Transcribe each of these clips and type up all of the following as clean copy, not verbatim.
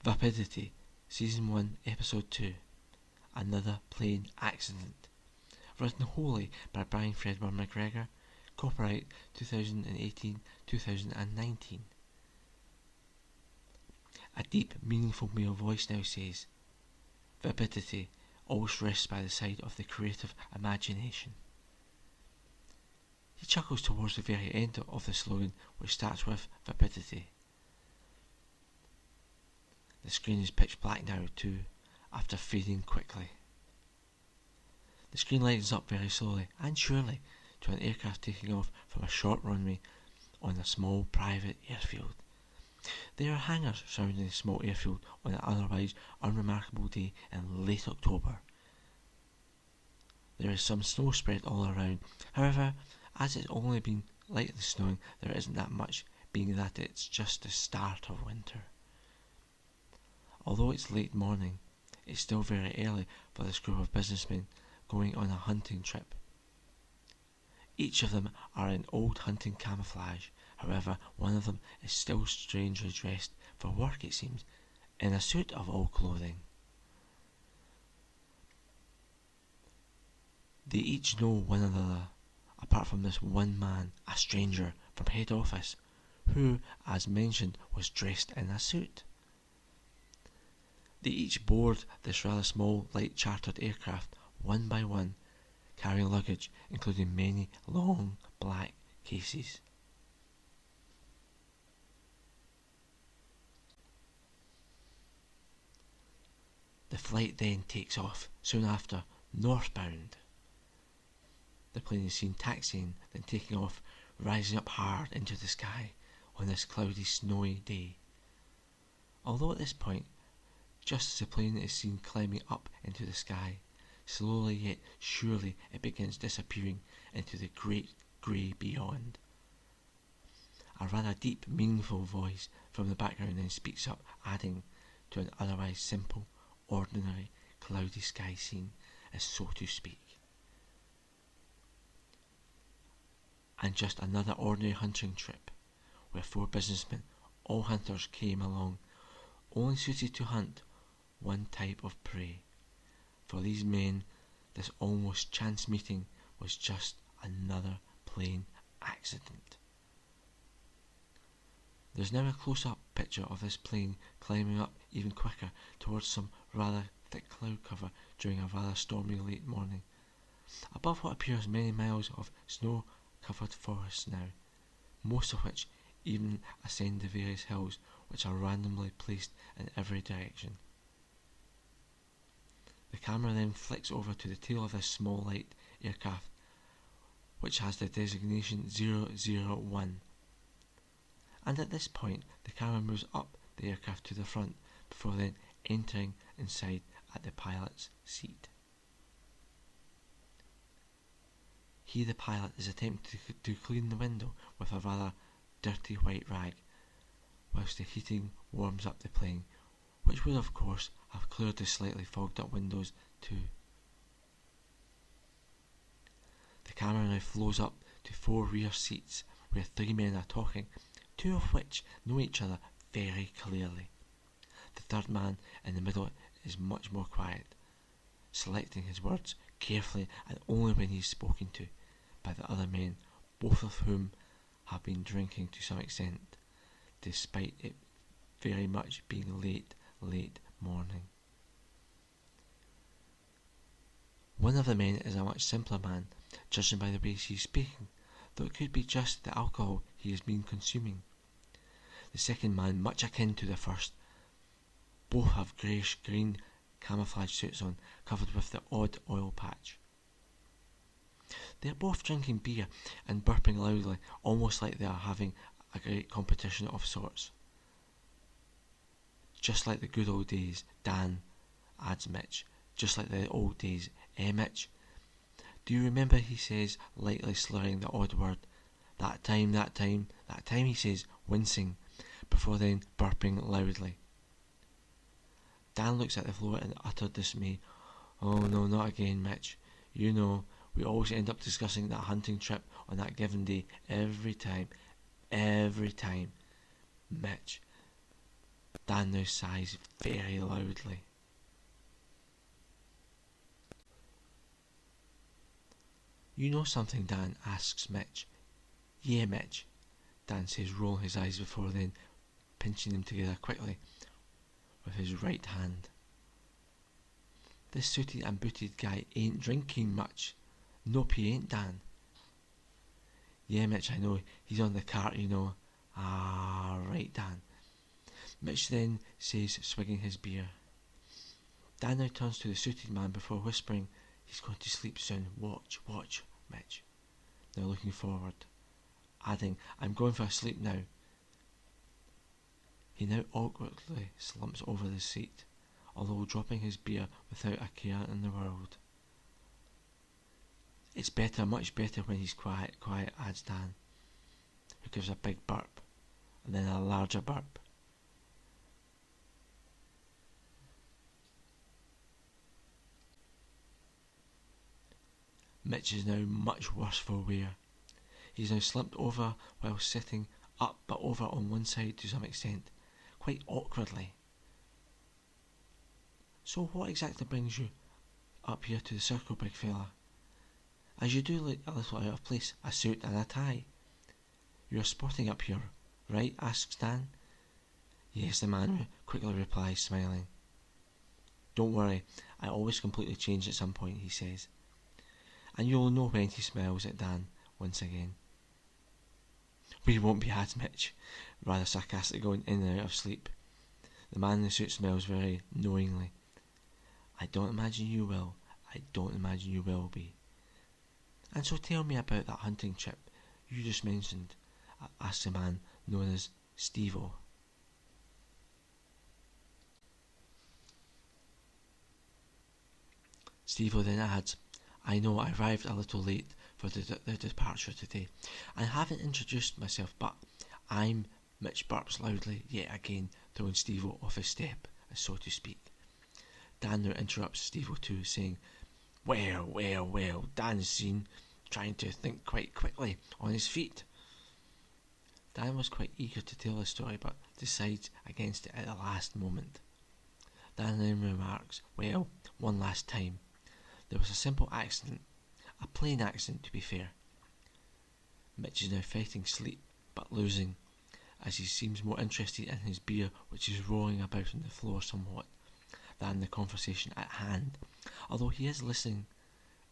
Vapidity, Season 1, Episode 2, Another Plane Accident. Written wholly by Brian Fredward McGregor. Copyright 2018-2019. A deep, meaningful male voice now says, "Vapidity always rests by the side of the creative imagination." He chuckles towards the very end of the slogan, which starts with "Vapidity." The screen is pitch black now too, after fading quickly. The screen lightens up very slowly and surely to an aircraft taking off from a short runway on a small private airfield. There are hangars surrounding the small airfield on an otherwise unremarkable day in late October. There is some snow spread all around. However, as it's only been lightly snowing, there isn't that much, being that it's just the start of winter. Although it's late morning, it's still very early for this group of businessmen going on a hunting trip. Each of them are in old hunting camouflage. However, one of them is still strangely dressed for work, it seems, in a suit of all clothing. They each know one another, apart from this one man, a stranger from head office, who, as mentioned, was dressed in a suit. They each board this rather small, light chartered aircraft, one by one, carrying luggage, including many long black cases. The flight then takes off, soon after, northbound. The plane is seen taxiing, then taking off, rising up hard into the sky on this cloudy, snowy day. Although at this point, just as the plane is seen climbing up into the sky, slowly yet surely it begins disappearing into the great grey beyond. A rather deep, meaningful voice from the background then speaks up, adding to an otherwise simple, ordinary, cloudy sky scene, as so to speak. And just another ordinary hunting trip, where 4 businessmen, all hunters, came along, only suited to hunt one type of prey. For these men, this almost chance meeting was just another plane accident. There's now a close-up picture of this plane climbing up even quicker towards some rather thick cloud cover during a rather stormy late morning, above what appears many miles of snow-covered forests now, most of which even ascend the various hills which are randomly placed in every direction. The camera then flicks over to the tail of this small light aircraft, which has the designation 001. And at this point, the camera moves up the aircraft to the front, before then entering inside at the pilot's seat. He, the pilot, is attempting to clean the window with a rather dirty white rag, whilst the heating warms up the plane, which would of course have cleared the slightly fogged up windows too. The camera now flows up to 4 rear seats where 3 men are talking, 2 of which know each other very clearly. The third man in the middle is much more quiet, selecting his words carefully and only when he is spoken to by the other men, both of whom have been drinking to some extent, despite it very much being late morning. One of the men is a much simpler man, judging by the way he is speaking, though it could be just the alcohol he has been consuming. The second man, much akin to the first, both have greyish-green camouflage suits on, covered with the odd oil patch. They are both drinking beer and burping loudly, almost like they are having a great competition of sorts. "Just like the good old days, Dan," adds Mitch. "Just like the old days, eh, Mitch? Do you remember," he says, lightly slurring the odd word. That time, he says, wincing, before then burping loudly. Dan looks at the floor in utter dismay. "Oh no, not again, Mitch. You know, we always end up discussing that hunting trip on that given day, every time. Mitch." Dan now sighs very loudly. You know something, Dan? Asks Mitch. Yeah, Mitch, Dan says, rolling his eyes before then pinching them together quickly with his right hand. This suited and booted guy ain't drinking much. Nope, he ain't, Dan. Yeah, Mitch, I know. He's on the cart, you know. Ah, right, Dan. Mitch then says, swigging his beer. Dan now turns to the suited man before whispering, he's going to sleep soon. Watch, watch, Mitch. Now looking forward, adding, I'm going for a sleep now. He now awkwardly slumps over the seat, although dropping his beer without a care in the world. It's better, much better when he's quiet, adds Dan, who gives a big burp, and then a larger burp. Mitch is now much worse for wear. He's now slumped over while sitting up, but over on one side to some extent, quite awkwardly. So what exactly brings you up here to the circle, big fella? As you do look a little out of place, a suit and a tie. You're sporting up here, right? Asks Dan. Yes, the man quickly replies, smiling. Don't worry, I always completely change at some point, he says. And you'll know when, he smiles at Dan once again. We won't be, adds Mitch, rather sarcastically, going in and out of sleep. The man in the suit smiles very knowingly. I don't imagine you will. I don't imagine you will be. And so tell me about that hunting trip you just mentioned, asks the man known as Steve-O. Steve-O then adds, I know I arrived a little late for the departure today. I haven't introduced myself, but I'm Mitch burps loudly, yet again throwing Steve-O off his step, so to speak. Dan now interrupts Steve-O too, saying, Well, Dan's seen trying to think quite quickly on his feet. Dan was quite eager to tell the story, but decides against it at the last moment. Dan then remarks, well, one last time. There was a simple accident, a plain accident to be fair. Mitch is now fighting sleep, but losing, as he seems more interested in his beer, which is rolling about on the floor somewhat, than the conversation at hand, although he is listening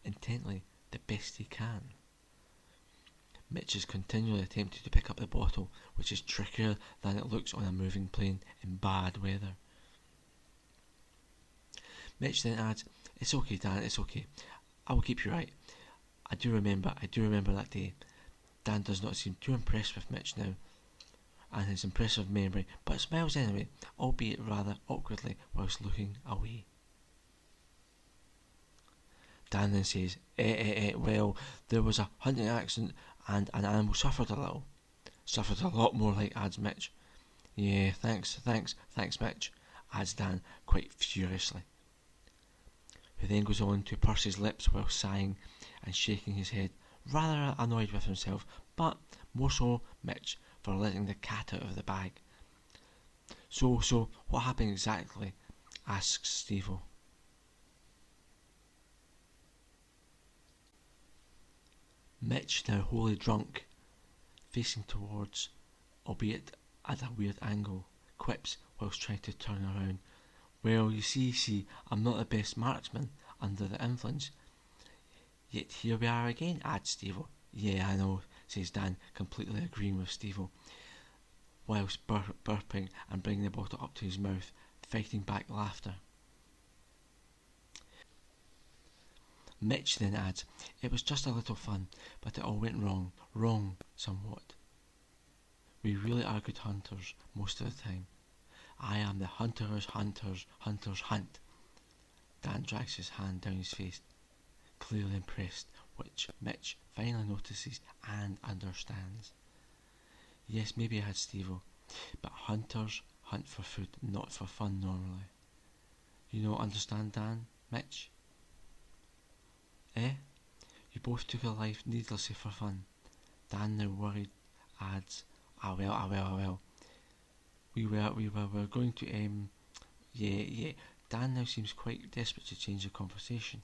intently the best he can. Mitch is continually attempting to pick up the bottle, which is trickier than it looks on a moving plane in bad weather. Mitch then adds, It's okay, Dan, it's okay. I will keep you right. I do remember that day. Dan does not seem too impressed with Mitch now, and his impressive memory, but smiles anyway, albeit rather awkwardly, whilst looking away. Dan then says, well, there was a hunting accident and an animal suffered a little. Suffered a lot more, like, adds Mitch. Yeah, thanks, Mitch, adds Dan quite furiously, who then goes on to purse his lips while sighing and shaking his head, rather annoyed with himself, but more so Mitch for letting the cat out of the bag. So, what happened exactly? Asks Steve-O. Mitch, now wholly drunk, facing towards, albeit at a weird angle, quips whilst trying to turn around. Well, you see, I'm not the best marksman under the influence. Yet here we are again, adds Steve-O. Yeah, I know, says Dan, completely agreeing with Steve-O, whilst burping and bringing the bottle up to his mouth, fighting back laughter. Mitch then adds, It was just a little fun, but it all went wrong somewhat. We really are good hunters most of the time. I am the hunter's hunt. Dan drags his hand down his face, clearly impressed, which Mitch finally notices and understands. Yes, maybe, adds Steve-O, but hunters hunt for food, not for fun normally. You don't understand, Dan, Mitch? You both took a life needlessly for fun. Dan, now worried, adds, well. we're going to, yeah. Dan now seems quite desperate to change the conversation,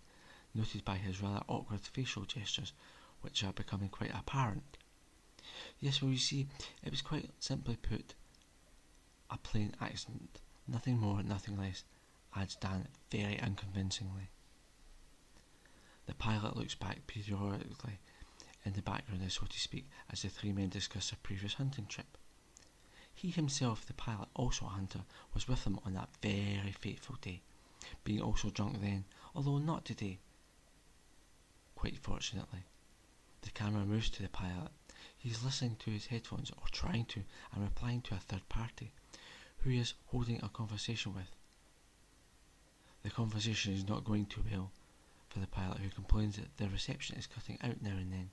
noted by his rather awkward facial gestures, which are becoming quite apparent. Yes, well, you see, it was quite simply put, a plain accident. Nothing more, nothing less, adds Dan very unconvincingly. The pilot looks back periodically in the background, so to speak, as the three men discuss their previous hunting trip. He himself, the pilot, also a hunter, was with them on that very fateful day, being also drunk then, although not today. Quite fortunately. The camera moves to the pilot. He is listening to his headphones, or trying to, and replying to a third party, who he is holding a conversation with. The conversation is not going too well for the pilot, who complains that the reception is cutting out now and then.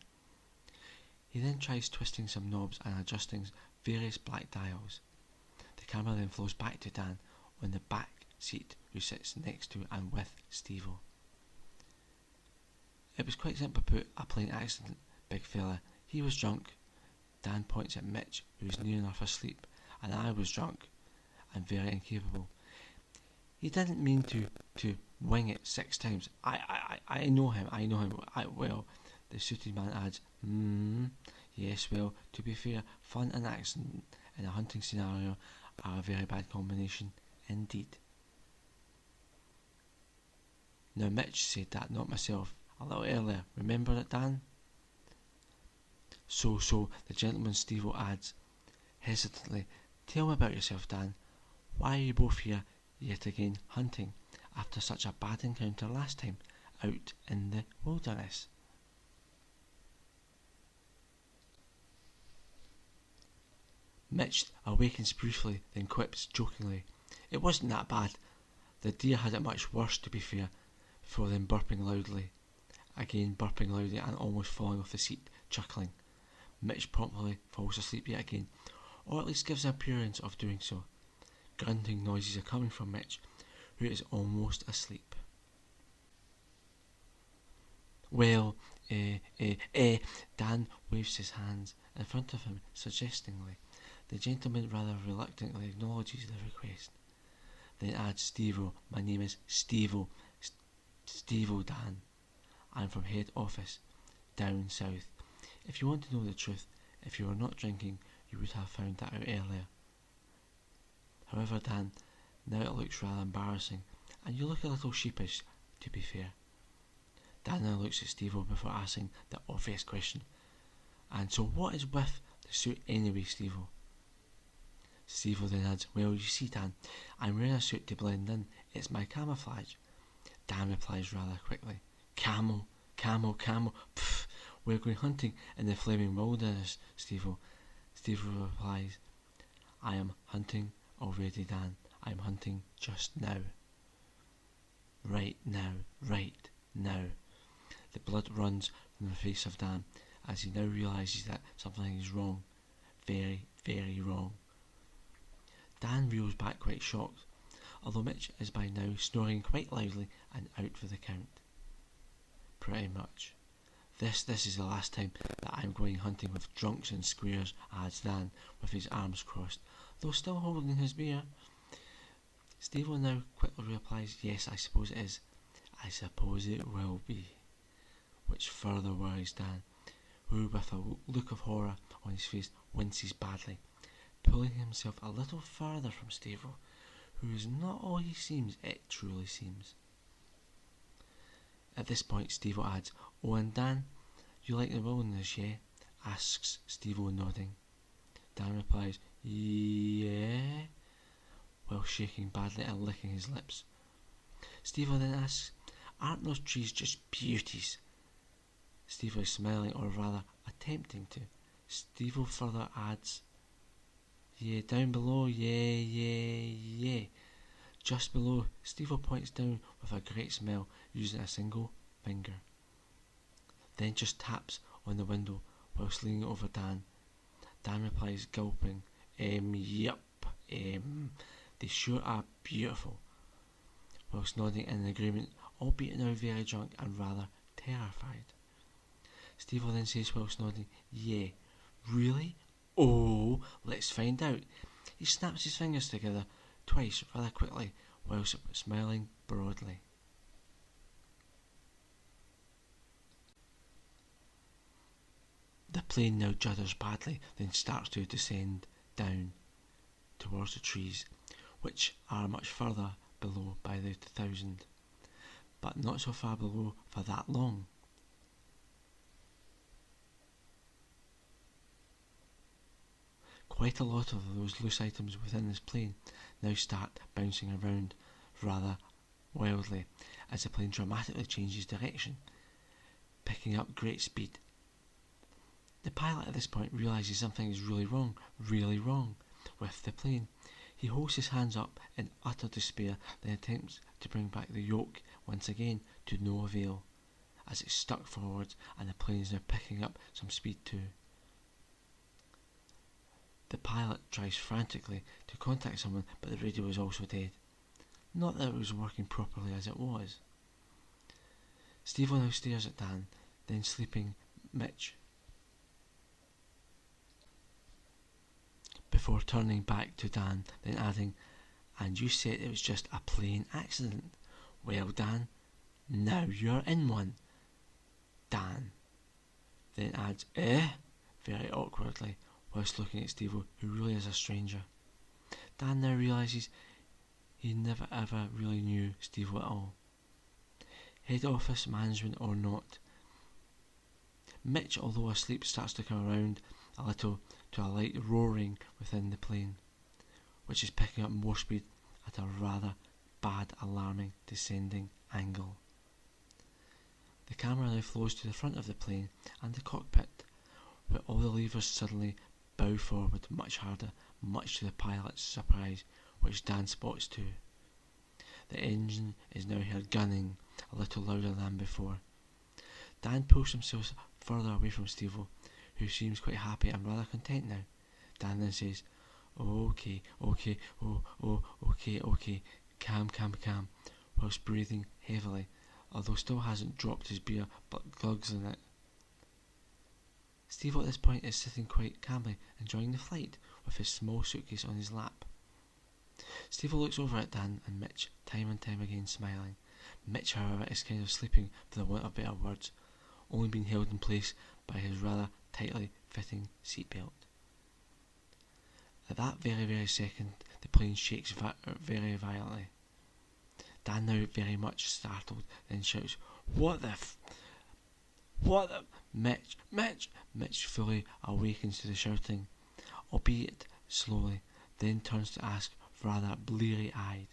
He then tries twisting some knobs and adjusting various black dials. The camera then flows back to Dan on the back seat, who sits next to and with Steve-O. It was quite simply put, a plain accident, big fella. He was drunk. Dan points at Mitch, who is near enough asleep, and I was drunk and very incapable. He didn't mean to wing it 6 times. I know him. Well, the suited man adds, yes, well, to be fair, fun and accident in a hunting scenario are a very bad combination indeed. Now Mitch said that, not myself, a little earlier. Remember it, Dan? So, the gentleman Steve-O adds, hesitantly, tell me about yourself, Dan. Why are you both here yet again hunting, after such a bad encounter last time, out in the wilderness? Mitch awakens briefly, then quips jokingly, it wasn't that bad. The deer had it much worse, to be fair, before then burping loudly. Again burping loudly and almost falling off the seat, chuckling. Mitch promptly falls asleep yet again, or at least gives an appearance of doing so. Grunting noises are coming from Mitch, who is almost asleep. Well, Dan waves his hands in front of him suggestingly. The gentleman rather reluctantly acknowledges the request. Then adds, Steve-O, my name is Steve-O, Steve-O Dan. I'm from head office, down south. If you want to know the truth, if you were not drinking, you would have found that out earlier. However, Dan, now it looks rather embarrassing, and you look a little sheepish, to be fair. Dan now looks at Steve-O before asking the obvious question. And so what is with the suit anyway, Steve-O? Steve-O then adds, well, you see, Dan, I'm wearing a suit to blend in. It's my camouflage. Dan replies rather quickly, Camel. Pfft, we're going hunting in the flaming wilderness, Steve-O. Steve-O replies, I am hunting already, Dan. I am hunting just now. Right now. The blood runs from the face of Dan as he now realises that something is wrong. Very, very wrong. Dan reels back quite shocked, although Mitch is by now snoring quite loudly and out for the count. Pretty much. This is the last time that I'm going hunting with drunks and squares, adds Dan, with his arms crossed, though still holding his beer. Steve-O now quickly replies, yes, I suppose it is. I suppose it will be. Which further worries Dan, who with a look of horror on his face winces badly, pulling himself a little further from Steve-O, who is not all he seems, it truly seems. At this point Steve-O adds, oh, and Dan, you like the wilderness, yeah? Asks Steve-O, nodding. Dan replies, yeah, while shaking badly and licking his lips. Steve-O then asks, aren't those trees just beauties? Steve-O is smiling, or rather attempting to. Steve-O further adds, yeah, down below, yeah. Just below, Steve-O points down with a great smile, using a single finger. Then just taps on the window whilst leaning over Dan. Dan replies, gulping, yup, they sure are beautiful, whilst nodding in agreement, albeit now very drunk and rather terrified. Steve-O then says whilst nodding, yeah, really? Oh, let's find out. He snaps his fingers together twice rather quickly whilst smiling broadly. The plane now judders badly, then starts to descend down towards the trees, which are much further below by the 1,000, but not so far below for that long. Quite a lot of those loose items within this plane now start bouncing around rather wildly as the plane dramatically changes direction, picking up great speed. The pilot at this point realises something is really wrong with the plane. He holds his hands up in utter despair, then attempts to bring back the yoke once again to no avail, as it's stuck forwards and the plane is now picking up some speed too. The pilot tries frantically to contact someone, but the radio is also dead. Not that it was working properly as it was. Steve now stares at Dan, then sleeping Mitch, before turning back to Dan, then adding, "And you said it was just a plane accident. Well, Dan, now you're in one." Dan then adds, "Eh?" very awkwardly, whilst looking at Steve, who really is a stranger. Dan now realises he never ever really knew Steve at all. Head office management or not, Mitch, although asleep, starts to come around a little to a light roaring within the plane, which is picking up more speed at a rather bad, alarming descending angle. The camera now flows to the front of the plane and the cockpit, where all the levers suddenly bow forward much harder, much to the pilot's surprise, which Dan spots too. The engine is now heard gunning a little louder than before. Dan pulls himself further away from Steve, who seems quite happy and rather content now. Dan then says, okay, calm, whilst breathing heavily, although still hasn't dropped his beer but glugs in it. Steve at this point is sitting quite calmly, enjoying the flight, with his small suitcase on his lap. Steve looks over at Dan and Mitch, time and time again smiling. Mitch, however, is kind of sleeping, for the want of better words, only being held in place by his rather tightly fitting seatbelt. At that very second, the plane shakes very violently. Dan, now very much startled, then shouts, What the Mitch! Mitch fully awakens to the shouting, albeit slowly, then turns to ask, rather bleary-eyed,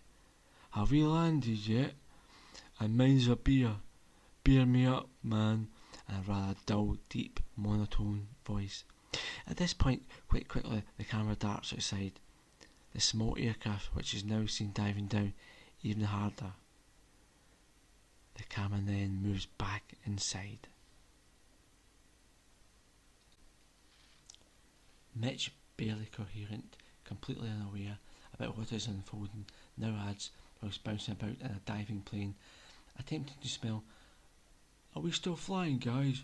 "Have we landed yet? And mine's a beer. Beer me up, man," in a rather dull, deep, monotone voice. At this point, quite quickly, the camera darts outside the small aircraft, which is now seen diving down even harder. The camera then moves back inside. Mitch, barely coherent, completely unaware about what is unfolding, now adds, whilst bouncing about in a diving plane, attempting to smell, "Are we still flying, guys?"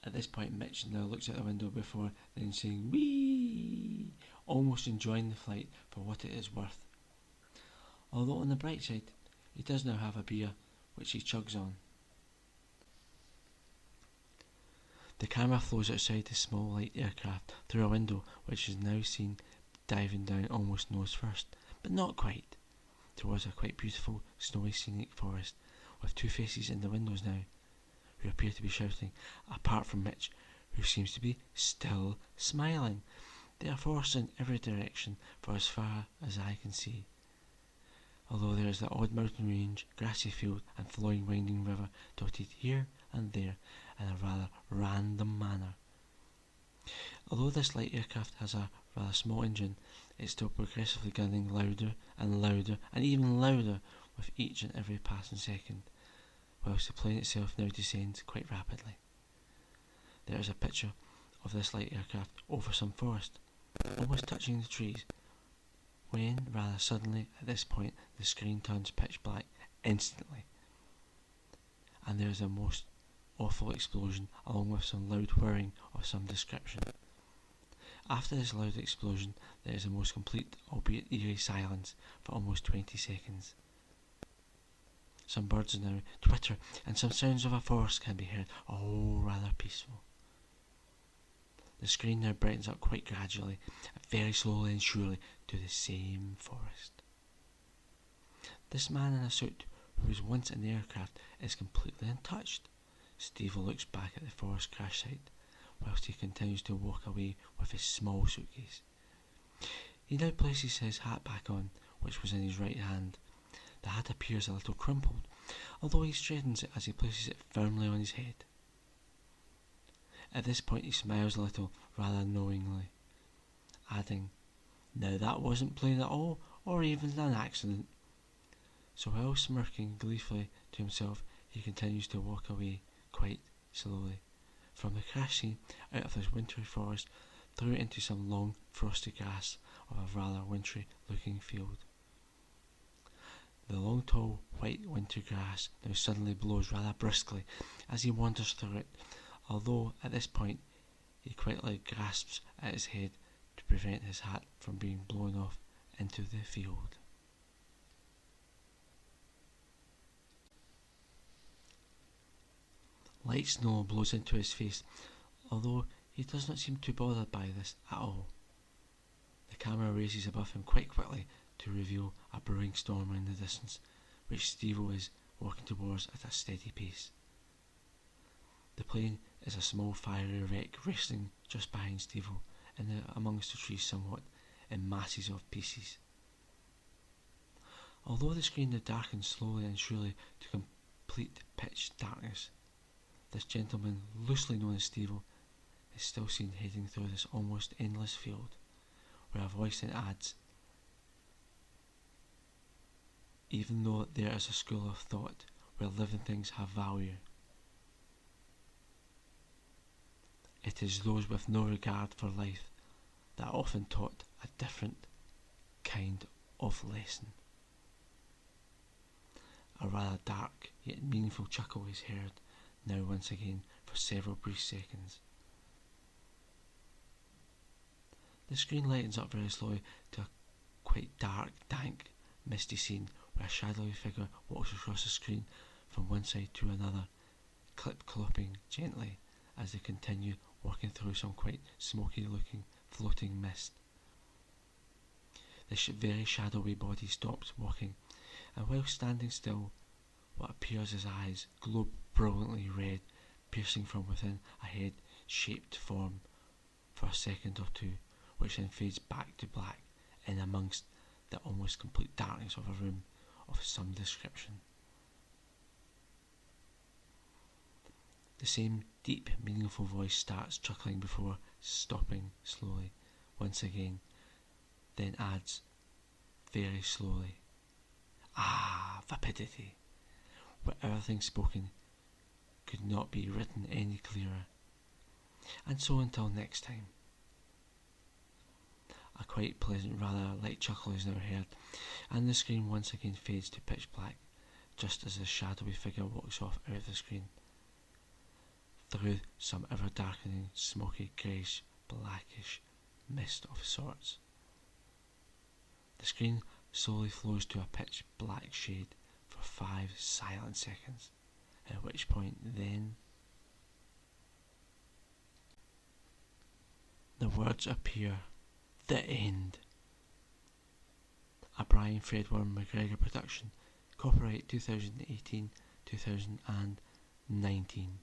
At this point, Mitch now looks out the window before then saying, "Whee!" almost enjoying the flight for what it is worth. Although on the bright side, he does now have a beer, which he chugs on. The camera flows outside the small light aircraft through a window, which is now seen diving down almost nose first, but not quite, towards a quite beautiful snowy scenic forest, with two faces in the windows now, who appear to be shouting, apart from Mitch, who seems to be still smiling. They are forced in every direction for as far as I can see, although there is the odd mountain range, grassy field and flowing winding river dotted here and there in a rather random manner. Although this light aircraft has a rather small engine, it's still progressively gunning louder and louder and even louder with each and every passing second, whilst the plane itself now descends quite rapidly. There is a picture of this light aircraft over some forest, almost touching the trees, when rather suddenly at this point the screen turns pitch black instantly, and there is a most awful explosion along with some loud whirring of some description. After this loud explosion, there is a most complete, albeit eerie, silence for almost 20 seconds. Some birds now twitter, and some sounds of a forest can be heard, all rather peaceful. The screen now brightens up quite gradually, very slowly and surely, to the same forest. This man in a suit, who was once in the aircraft, is completely untouched. Steve looks back at the forest crash site, whilst he continues to walk away with his small suitcase. He now places his hat back on, which was in his right hand. The hat appears a little crumpled, although he straightens it as he places it firmly on his head. At this point he smiles a little, rather knowingly, adding, "Now that wasn't planned at all, or even an accident." So while smirking gleefully to himself, he continues to walk away quite slowly from the crash scene, out of this wintry forest, through into some long frosty grass of a rather wintry looking field. The long tall white winter grass now suddenly blows rather briskly as he wanders through it, although at this point he quietly grasps at his head to prevent his hat from being blown off into the field. Light snow blows into his face, although he does not seem too bothered by this at all. The camera raises above him quite quickly to reveal a brewing storm in the distance, which Steve-O is walking towards at a steady pace. The plane is a small fiery wreck racing just behind Steve-O, amongst the trees somewhat, in masses of pieces. Although the screen now darkens slowly and surely to complete pitch darkness, this gentleman, loosely known as Steve-O, is still seen heading through this almost endless field, where a voice then adds, "Even though there is a school of thought where living things have value, it is those with no regard for life that are often taught a different kind of lesson." A rather dark yet meaningful chuckle is heard now once again for several brief seconds. The screen lightens up very slowly to a quite dark, dank, misty scene where a shadowy figure walks across the screen from one side to another, clip-clopping gently as they continue walking through some quite smoky-looking floating mist. The very shadowy body stops walking, and while standing still, what appears as eyes glow brilliantly red, piercing from within a head-shaped form for a second or two, which then fades back to black in amongst the almost complete darkness of a room of some description. The same deep, meaningful voice starts chuckling before stopping slowly once again, then adds very slowly, "Vapidity," where everything spoken could not be written any clearer. And so until next time. A quite pleasant, rather light chuckle is now heard, and the screen once again fades to pitch black, just as the shadowy figure walks off out of the screen, through some ever-darkening, smoky, greyish, blackish mist of sorts. The screen slowly flows to a pitch black shade for 5 silent seconds, at which point then the words appear, "The End." A Brian Fredworm McGregor production, copyright 2018-2019.